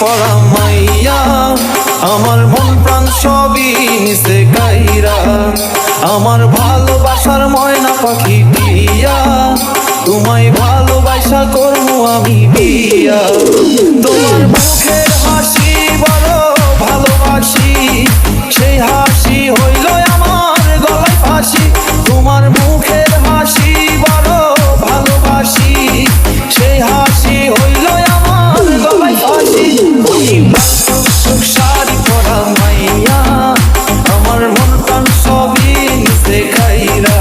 করা মাইয়া, আমার মন প্রাণ সবই নিছে কাইরা। আমার ভালোবাসার ময়না পাখি টিয়া, তোমায় ভালোবাসা করবো আমি বিয়া। তোমার মুখের হাসি বড় ভালোবাসি, সেই হাসি হইল আমার গলায় ফাঁসি। তোমার মুখের হাসি বড় ভালোবাসি, সেই হাসি হইল আমার গলায় ফাঁসি। শাড়ি পরা মাইয়া, আমার মন প্রাণ সবই নিছে খাইরা।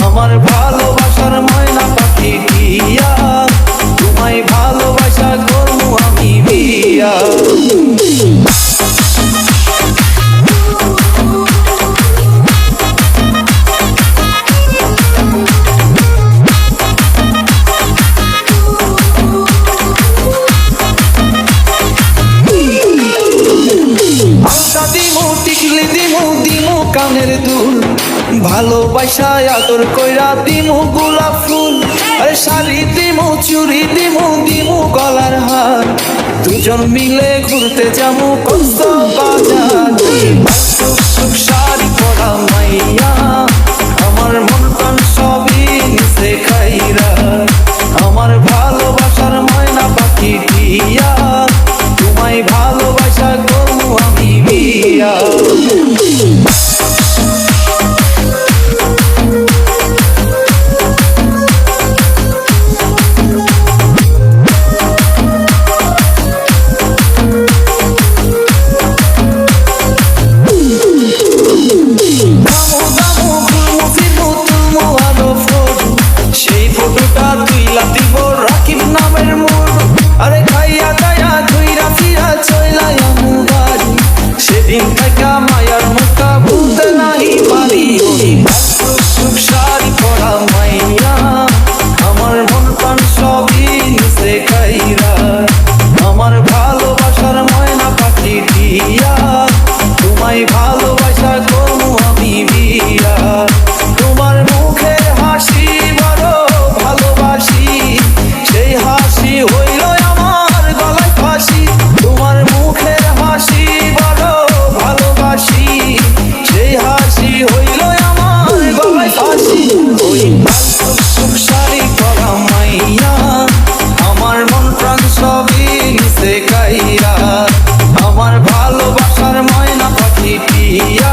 আমার ভালোবাসার ময়না পাখি টিয়া, তোমায় ভালোবাসা করবো আমি বিয়া। দিমু টিকলি দিমু দিমু কানের দুল, ভালোবাসা আদর কইরা দিমু গোলাপ ফুল। আরে শাড়ি দিমু চুড়ি দিমু দিমু গলার হার, দুজন মিলে ঘুরতে যাবো কক্সবাজার। শাড়ি পরা মাইয়া, আমার মন প্রাণ সবই নিছে খাইরা। আমার ভালোবাসার ময়না পাখি টিয়া, তোমায় ভালোবাসা করবো আমি বিয়া। সেই ফটোটা তুইলা দিব রাকিব নামের মোড়। আরে খাইয়া দায়া ধুইরা ফিরা চইলাই আমু বাড়ি, সেদিন থাকা মায়ার মুখটা ভুলতে নাহি পারি। শাড়ি পরা মাইয়া, আমার মন প্রাণ সবই নিছে খাইরা। আমার ভালোবাসার ময়না পাখি টিয়া, তোমায় ভালোবাসা করবো আমি বিয়া। তোমার মুখের হাসি বড় ভালোবাসি, সেই হাসি হইল আমার গলায় ফাঁসি। তোমার মুখের হাসি বড় ভালোবাসি, সেই হাসি হইল আমার গলায় ফাঁসি। ওই শাড়ি পরা মাইয়া, আমার মন প্রাণ সবই নিছে কাইরা। আমার ভালোবাসার ময়না পাখি টিয়া,